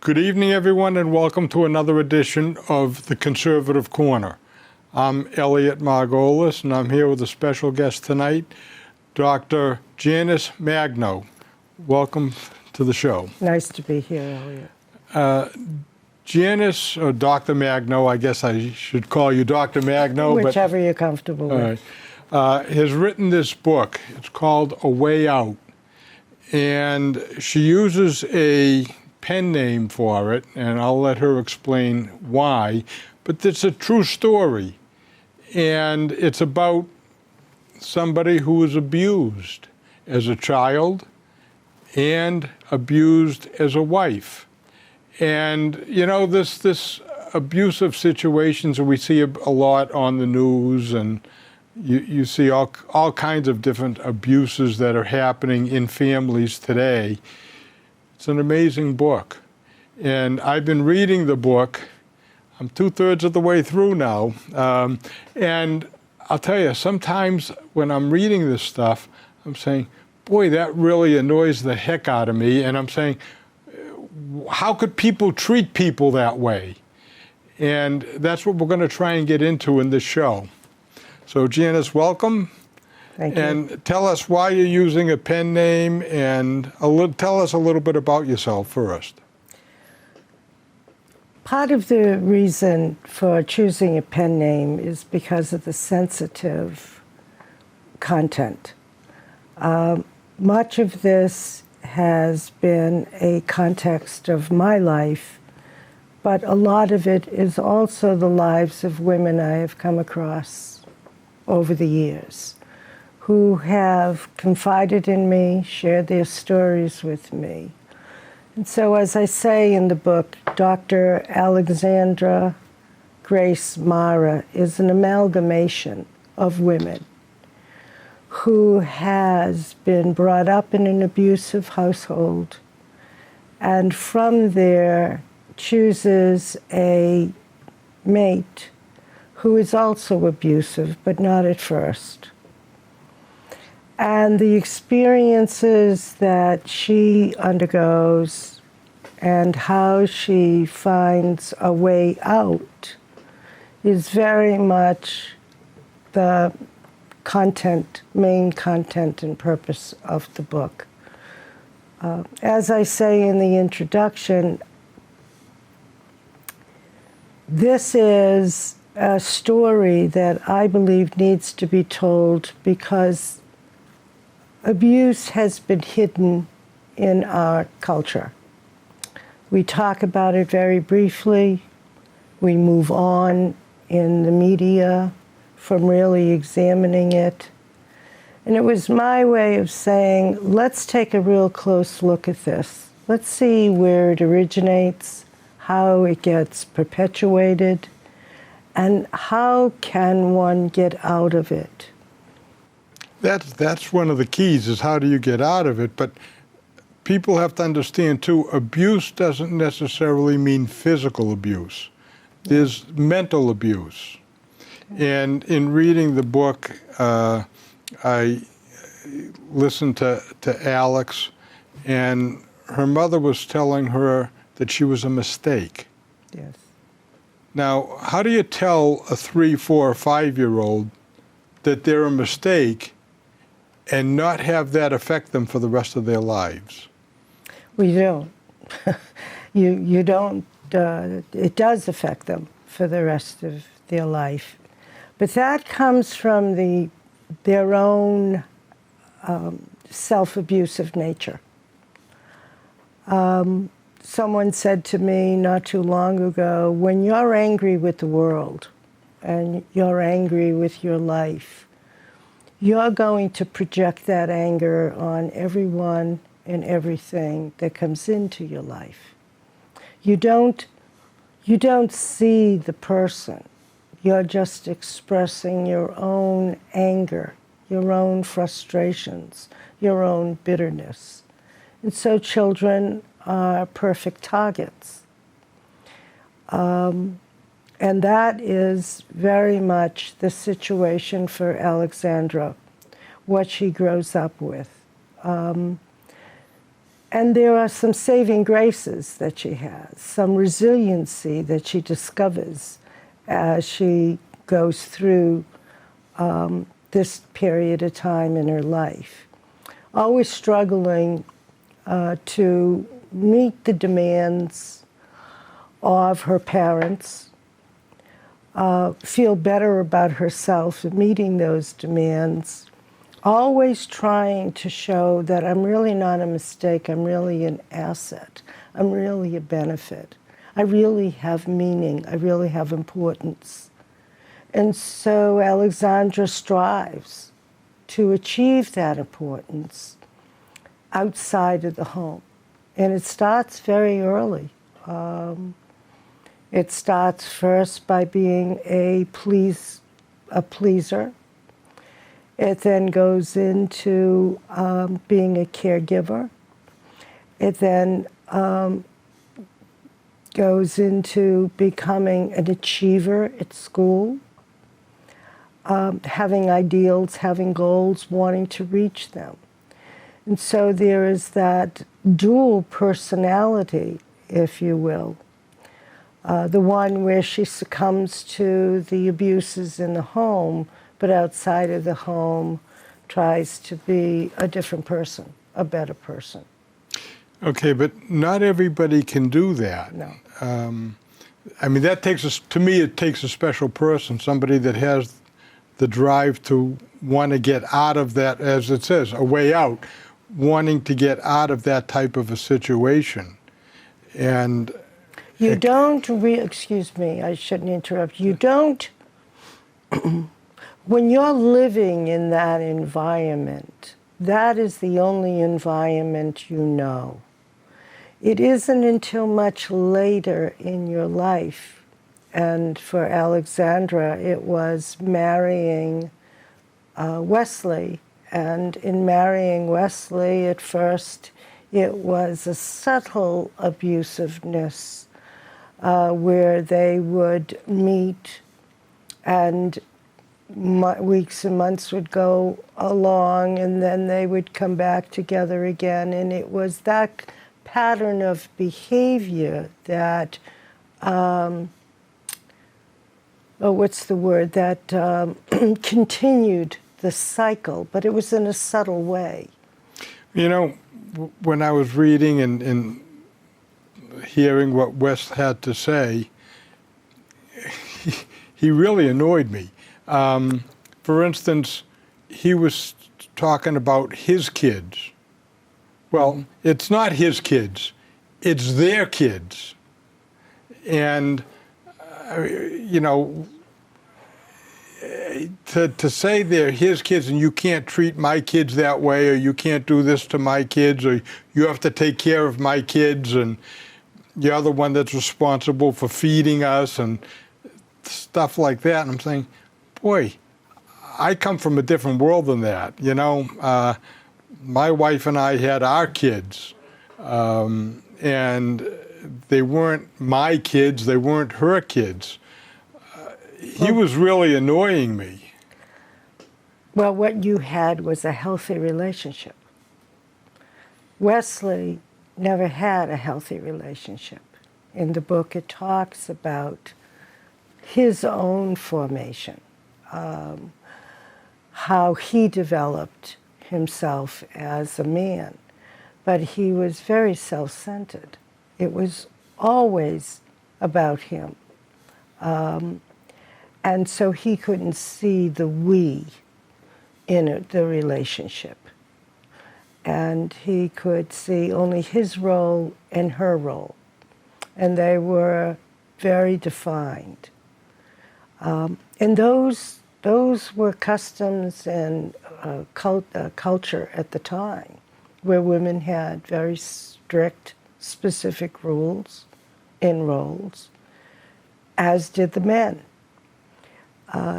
Good evening, everyone, and welcome to another edition of the Conservative Corner. I'm Elliott Margolis, and I'm here with a special guest tonight, Dr. Janice Magno. Welcome to the show. Nice to be here, Elliott. Janice, or Dr. Magno, I guess I should call you Dr. Magno. Whichever you're comfortable with. Has written this book. It's called A Way Out. And she uses a pen name for it, and I'll let her explain why. But it's a true story. And it's about somebody who was abused as a child and abused as a wife. And, you know, this abusive situations, we see a lot on the news, and you see all kinds of different abuses that are happening in families today. It's an amazing book. And I've been reading the book. I'm 2/3 of the way through now. And I'll tell you, sometimes when I'm reading this stuff, I'm saying, boy, that really annoys the heck out of me. And I'm saying, how could people treat people that way? And that's what we're going to try and get into in this show. So, Janice, welcome. Thank you. And tell us why you're using a pen name, and tell us a little bit about yourself first. Part of the reason for choosing a pen name is because of the sensitive content. Much of this has been a context of my life, but a lot of it is also the lives of women I have come across over the years who have confided in me, shared their stories with me. And so, as I say in the book, Dr. Alexandra Grace Mara is an amalgamation of women who has been brought up in an abusive household, and from there chooses a mate who is also abusive, but not at first. And the experiences that she undergoes and how she finds a way out is very much the main content and purpose of the book. As I say in the introduction, this is a story that I believe needs to be told because abuse has been hidden in our culture. We talk about it very briefly. We move on in the media from really examining it. And it was my way of saying, let's take a real close look at this. Let's see where it originates, how it gets perpetuated, and how can one get out of it. That's one of the keys, is how do you get out of it? But people have to understand, too, abuse doesn't necessarily mean physical abuse. There's mental abuse. And in reading the book, I listened to Alex, and her mother was telling her that she was a mistake. Yes. Now, how do you tell a 3, 4, or 5-year-old that they're a mistake and not have that affect them for the rest of their lives? We don't. You don't. It does affect them for the rest of their life. But that comes from their own self-abusive nature. Someone said to me not too long ago, when you're angry with the world and you're angry with your life, you're going to project that anger on everyone and everything that comes into your life. You don't see the person. You're just expressing your own anger, your own frustrations, your own bitterness. And so children are perfect targets. And that is very much the situation for Alexandra, what she grows up with. And there are some saving graces that she has, some resiliency that she discovers as she goes through this period of time in her life. Always struggling to meet the demands of her parents, feel better about herself meeting those demands, always trying to show that I'm really not a mistake, I'm really an asset, I'm really a benefit, I really have meaning, I really have importance. And so Alexandra strives to achieve that importance outside of the home. And it starts very early. It starts first by being a pleaser. It then goes into being a caregiver. It then goes into becoming an achiever at school, having ideals, having goals, wanting to reach them. And so there is that dual personality, if you will. The one where she succumbs to the abuses in the home, but outside of the home tries to be a different person, a better person. Okay, but not everybody can do that. No. I mean, that takes, to me, it takes a special person, somebody that has the drive to want to get out of that, as it says, a way out, wanting to get out of that type of a situation. And you don't, excuse me, I shouldn't interrupt. You don't, when you're living in that environment, that is the only environment you know. It isn't until much later in your life, and for Alexandra, it was marrying Wesley. And in marrying Wesley, at first, it was a subtle abusiveness where they would meet and weeks and months would go along, and then they would come back together again. And it was that pattern of behavior that, that continued the cycle, but it was in a subtle way. You know, when I was reading and hearing what Wes had to say, he really annoyed me. For instance, he was talking about his kids. Well, it's not his kids, it's their kids. And, you know, to say they're his kids and you can't treat my kids that way, or you can't do this to my kids, or you have to take care of my kids, and you're the one that's responsible for feeding us and stuff like that. And I'm saying, boy, I come from a different world than that. You know, my wife and I had our kids, and they weren't my kids, they weren't her kids. He was really annoying me. Well, what you had was a healthy relationship. Wesley never had a healthy relationship. In the book, it talks about his own formation, how he developed himself as a man. But he was very self-centered. It was always about him. And so he couldn't see the we in the relationship. And he could see only his role and her role. And they were very defined. And those were customs and culture at the time, where women had very strict, specific rules and roles, as did the men.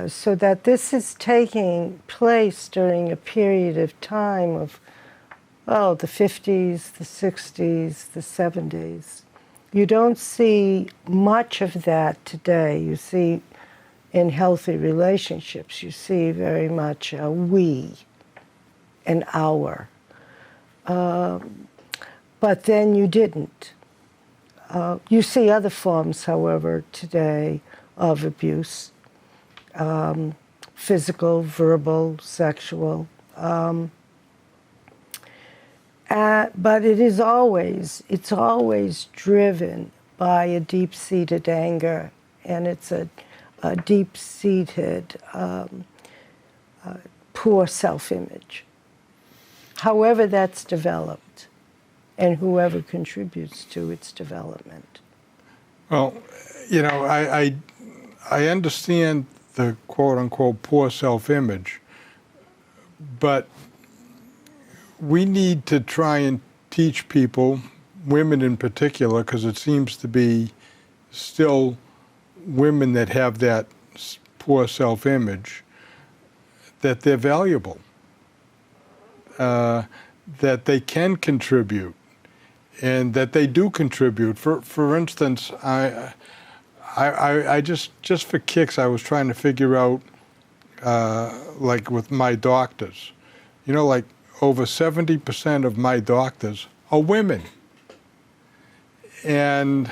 So that this is taking place during a period of time of, the 50s, the 60s, the 70s. You don't see much of that today. You see in healthy relationships, you see very much a we, an our. But but then you didn't. You see other forms, however, today of abuse, physical, verbal, sexual. But it's always driven by a deep-seated anger, and it's a deep-seated poor self-image. However that's developed, and whoever contributes to its development. Well, I understand the quote-unquote poor self-image, but we need to try and teach people, women in particular, because it seems to be still women that have that poor self-image, that they're valuable, that they can contribute, and that they do contribute. For instance, I just for kicks, I was trying to figure out, like with my doctors, like over 70% of my doctors are women. And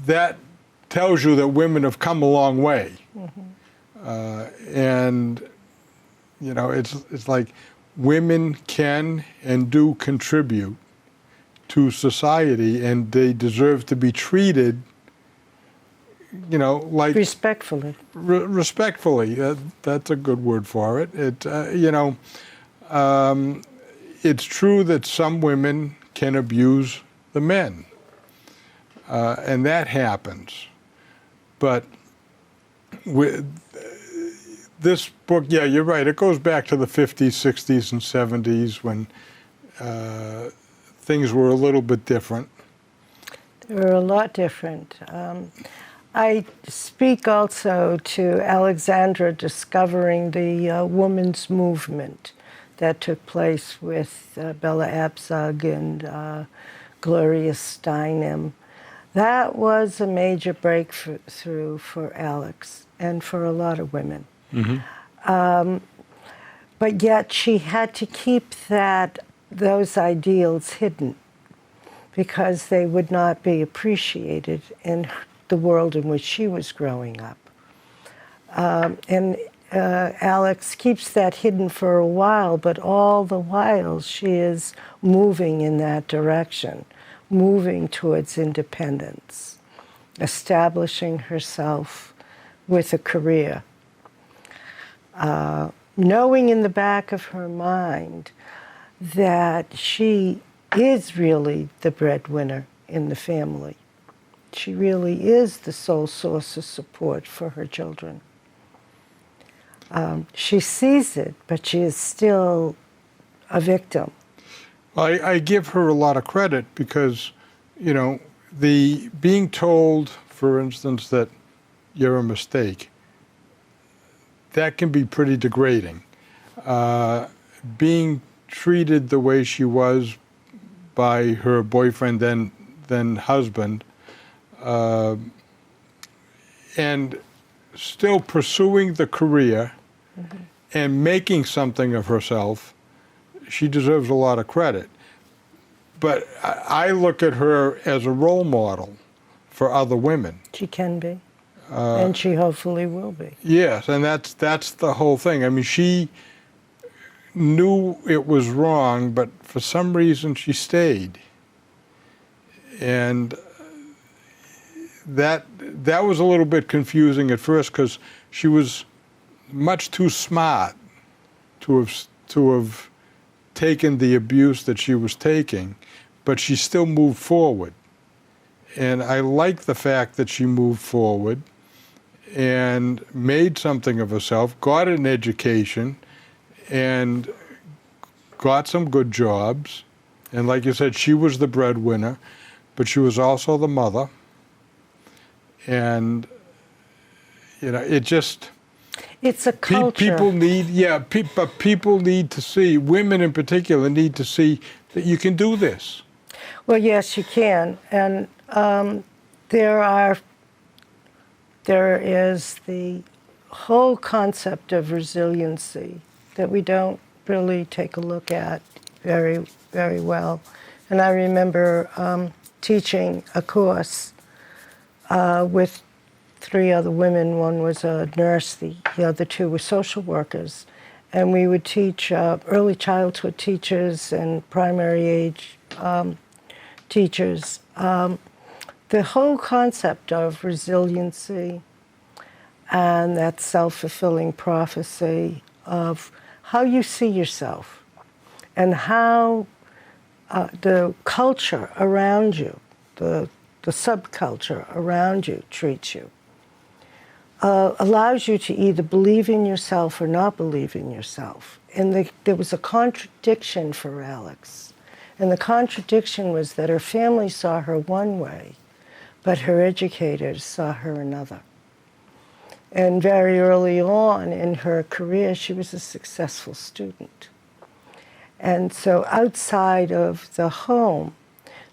that tells you that women have come a long way. And, it's like women can and do contribute to society, and they deserve to be treated, like Respectfully. Respectfully. That's a good word for it. It's true that some women can abuse the men, and that happens. But with this book, yeah, you're right. It goes back to the 50s, 60s, and 70s when things were a little bit different. They were a lot different. I speak also to Alexandra discovering the women's movement that took place with Bella Abzug and Gloria Steinem. That was a major breakthrough for Alex and for a lot of women. But yet she had to keep those ideals hidden because they would not be appreciated in the world in which she was growing up. And Alex keeps that hidden for a while, but all the while she is moving in that direction, moving towards independence, establishing herself with a career, knowing in the back of her mind that she is really the breadwinner in the family. She really is the sole source of support for her children. She sees it, but she is still a victim. I give her a lot of credit because, the being told, for instance, that you're a mistake, that can be pretty degrading. Being treated the way she was by her boyfriend, then husband, and still pursuing the career and making something of herself, she deserves a lot of credit. But I look at her as a role model for other women. She can be, and she hopefully will be. Yes, and that's the whole thing. I mean, she knew it was wrong, but for some reason she stayed. And that was a little bit confusing at first because she was much too smart to have taken the abuse that she was taking, but she still moved forward. And I like the fact that she moved forward and made something of herself, got an education, and got some good jobs. And like you said, she was the breadwinner, but she was also the mother. And, it just... It's a culture. People need, but people need to see, women in particular need to see that you can do this. Well, yes, you can. And there is the whole concept of resiliency that we don't really take a look at very, very well And I remember teaching a course with 3 other women. One was a nurse, the other 2 were social workers. And we would teach early childhood teachers and primary age teachers the whole concept of resiliency and that self-fulfilling prophecy of how you see yourself and how the culture around you, the subculture around you treats you, allows you to either believe in yourself or not believe in yourself. And there was a contradiction for Alex. And the contradiction was that her family saw her one way, but her educators saw her another. And very early on in her career, she was a successful student. And so outside of the home,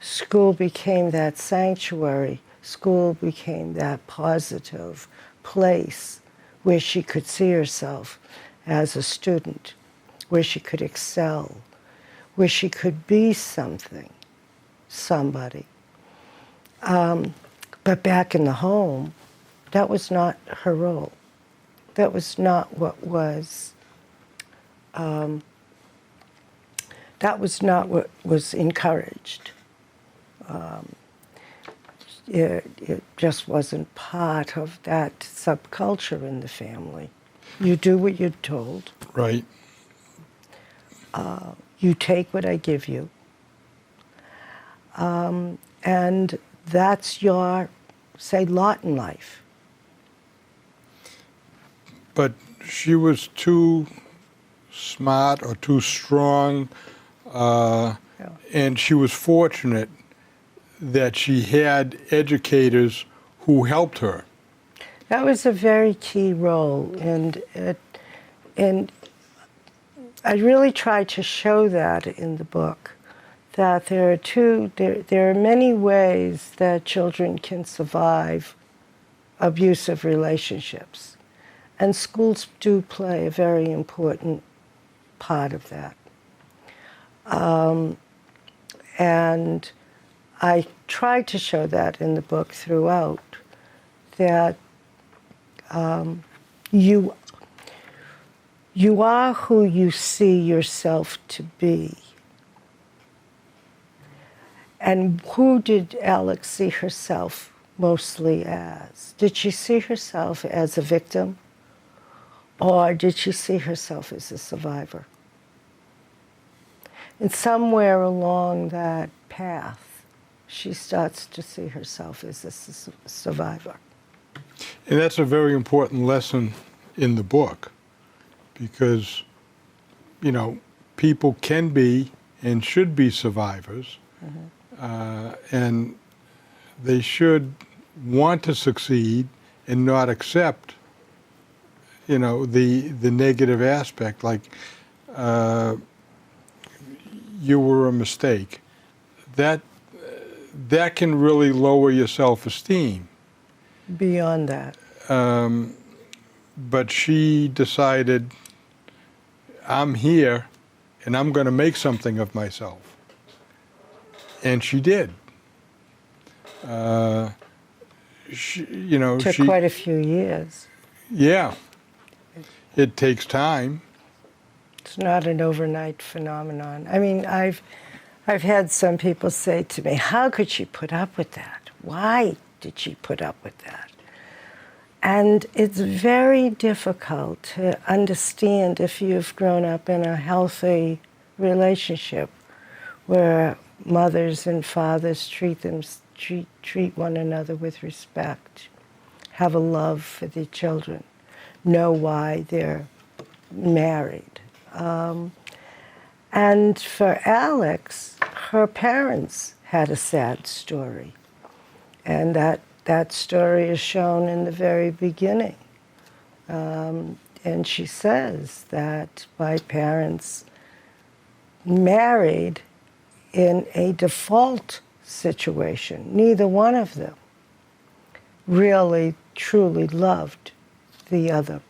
school became that sanctuary. School became that positive place where she could see herself as a student, where she could excel, where she could be something, somebody. But back in the home, that was not her role. That was not what was, that was not what was encouraged. It just wasn't part of that subculture in the family. You do what you're told. Right. You take what I give you. And that's your, say, lot in life. But she was too smart or too strong, and she was fortunate that she had educators who helped her. That was a very key role, and I really tried to show that in the book, that there are many ways that children can survive abusive relationships, and schools do play a very important part of that. And I tried to show that in the book throughout, that you are who you see yourself to be. And who did Alex see herself mostly as? Did she see herself as a victim, or did she see herself as a survivor? And somewhere along that path, she starts to see herself as a survivor. And that's a very important lesson in the book, because, you know, people can be and should be survivors, and they should want to succeed and not accept, you know, the negative aspect, like you were a mistake. That can really lower your self-esteem. Beyond that. But she decided, I'm here and I'm going to make something of myself. And she did. Took quite a few years. Yeah. It takes time. It's not an overnight phenomenon. I mean, I've had some people say to me, how could she put up with that? Why did she put up with that? And it's very difficult to understand if you've grown up in a healthy relationship where mothers and fathers treat one another with respect, have a love for their children, know why they're married. And for Alex, her parents had a sad story. And that story is shown in the very beginning. And she says that my parents married in a default situation. Neither one of them really, truly loved the other.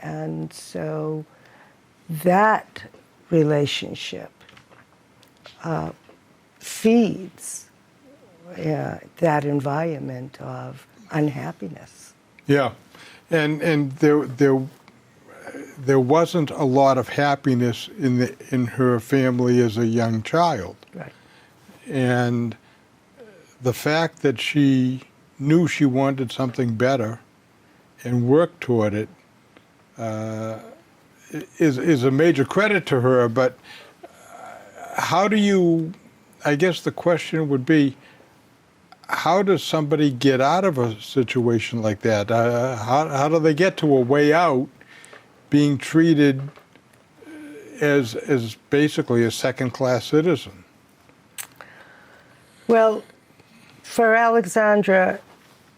And so that relationship feeds that environment of unhappiness. Yeah, and there wasn't a lot of happiness in her family as a young child. Right. And the fact that she knew she wanted something better and worked toward it is a major credit to her. But how do you, I guess the question would be, how does somebody get out of a situation like that? How do they get to a way out being treated as basically a second-class citizen? Well, for Alexandra,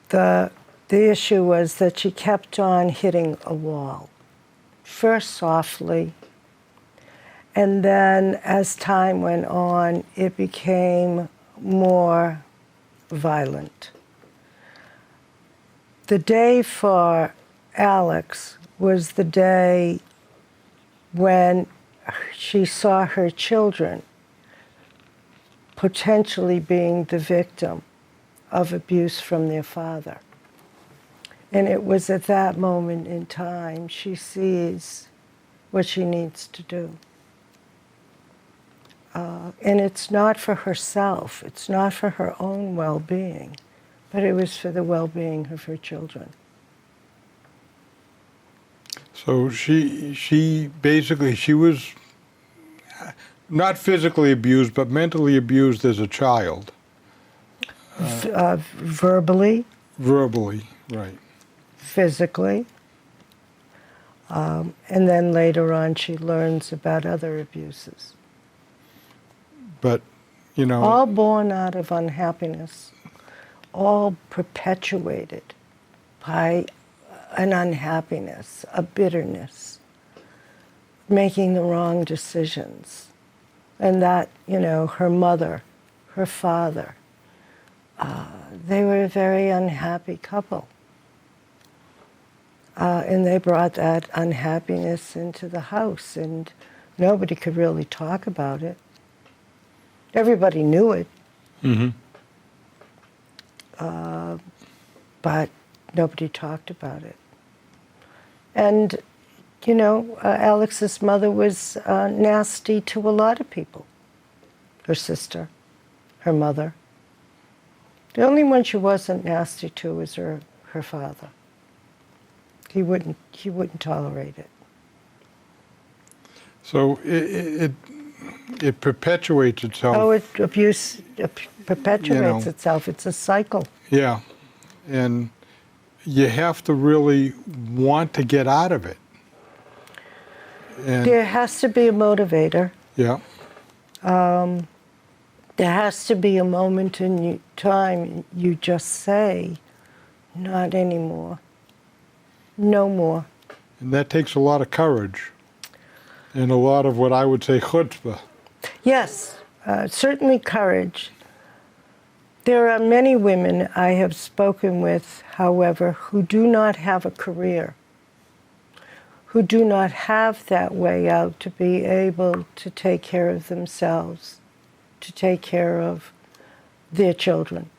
the issue was that she kept on hitting a wall. First softly, and then as time went on, it became more violent. The day for Alex was the day when she saw her children potentially being the victim of abuse from their father. And it was at that moment in time she sees what she needs to do. And it's not for herself, it's not for her own well-being, but it was for the well-being of her children. So she basically, she was not physically abused, but mentally abused as a child. Verbally. Verbally, right. Physically. And then later on she learns about other abuses. But, you know... All born out of unhappiness, all perpetuated by an unhappiness, a bitterness, making the wrong decisions. And that, you know, her mother, her father, they were a very unhappy couple. And they brought that unhappiness into the house, and nobody could really talk about it. Everybody knew it. Mm-hmm. But nobody talked about it. And, you know, Alex's mother was nasty to a lot of people. Her sister, her mother. The only one she wasn't nasty to was her father. He wouldn't tolerate it. So it perpetuates itself. Oh, abuse perpetuates itself. It's a cycle. Yeah, and you have to really want to get out of it. And There has to be a motivator. yeah. There has to be a moment in time you just say, not anymore. No more. And that takes a lot of courage and a lot of what I would say chutzpah. Yes, certainly courage. There are many women I have spoken with, however, who do not have a career, who do not have that way out to be able to take care of themselves, to take care of their children.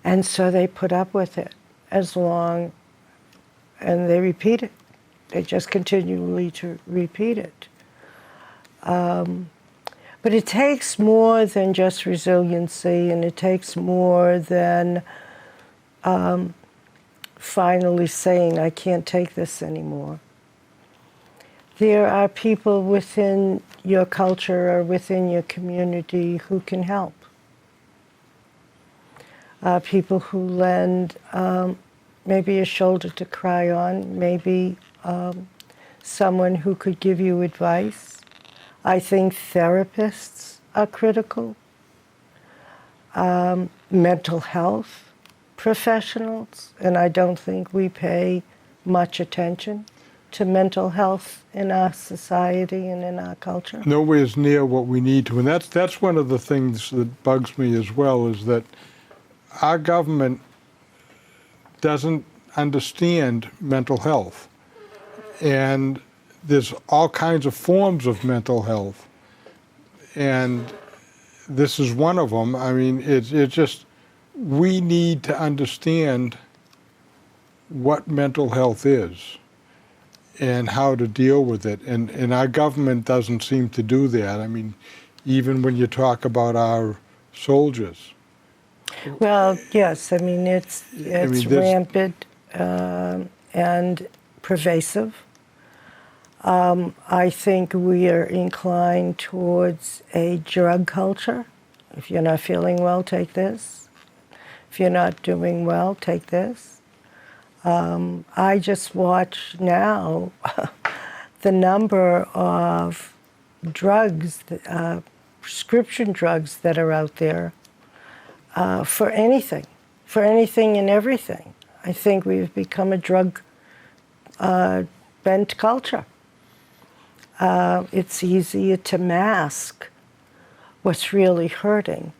And so they put up with it as long, and they repeat it. They just continually to repeat it. But it takes more than just resiliency, and it takes more than finally saying, I can't take this anymore. There are people within your culture or within your community who can help. People who lend maybe a shoulder to cry on, maybe someone who could give you advice. I think therapists are critical. Mental health professionals, and I don't think we pay much attention to mental health in our society and in our culture. Nowhere's near what we need to, and that's one of the things that bugs me as well, is that our government doesn't understand mental health. And there's all kinds of forms of mental health. and this is one of them. I mean, it's just, we need to understand what mental health is and how to deal with it. And our government doesn't seem to do that. I mean, even when you talk about our soldiers. Well, yes, I mean, it's rampant and pervasive. I think we are inclined towards a drug culture. If you're not feeling well, take this. If you're not doing well, take this. I just watch now the number of drugs, prescription drugs that are out there for anything and everything. I think we've become a drug bent culture. It's easier to mask what's really hurting,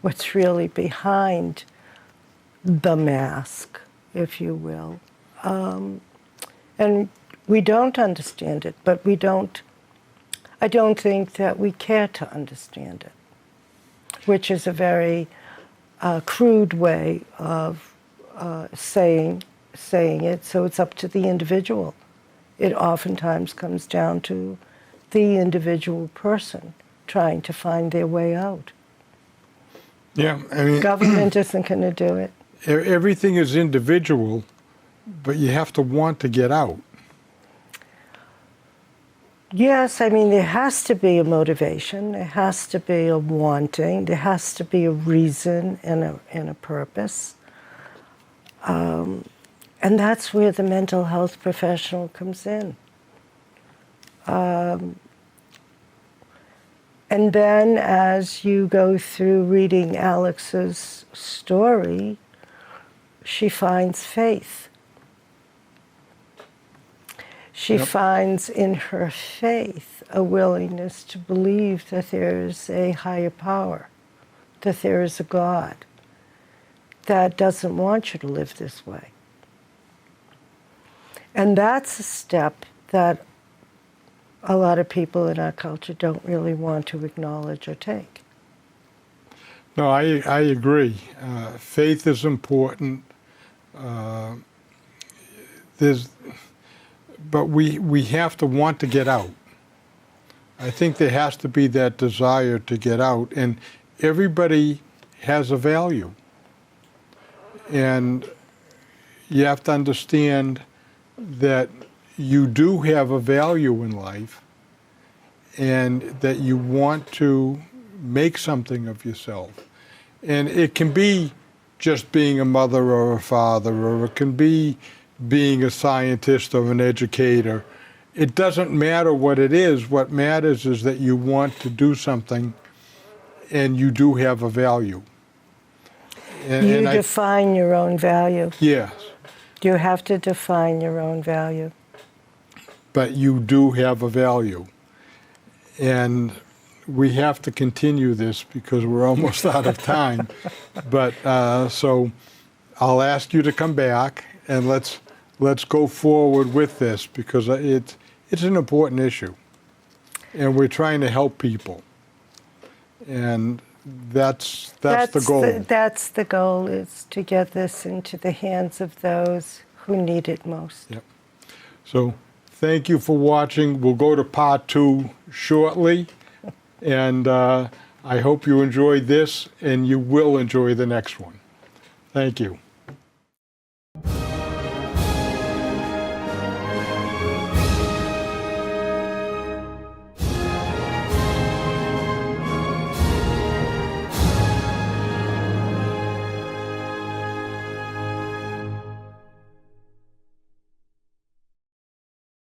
what's really behind the mask, if you will. And we don't understand it, but I don't think that we care to understand it, which is a very crude way of saying it, so it's up to the individual. It oftentimes comes down to the individual person trying to find their way out. Yeah, I mean, Government isn't going to do it. Everything is individual, but you have to want to get out. Yes, I mean, there has to be a motivation, there has to be a wanting, there has to be a reason and a purpose. And that's where the mental health professional comes in. And then as you go through reading Alex's story, she finds faith. She finds in her faith a willingness to believe that there is a higher power, that there is a God that doesn't want you to live this way. And that's a step that a lot of people in our culture don't really want to acknowledge or take. No, I agree. Faith is important. But we have to want to get out. I think there has to be that desire to get out, and everybody has a value. And you have to understand that you do have a value in life and that you want to make something of yourself. And it can be just being a mother or a father, or it can be being a scientist or an educator. It doesn't matter what it is. What matters is that you want to do something and you do have a value. You define your own value. Yes. You have to define your own value. But you do have a value. And we have to continue this because we're almost out of time. But so I'll ask you to come back and let's go forward with this, because it's an important issue. And we're trying to help people. And that's the goal. That's the goal, is to get this into the hands of those who need it most. Yep. So thank you for watching. We'll go to part 2 shortly. And I hope you enjoyed this, and you will enjoy the next one. Thank you.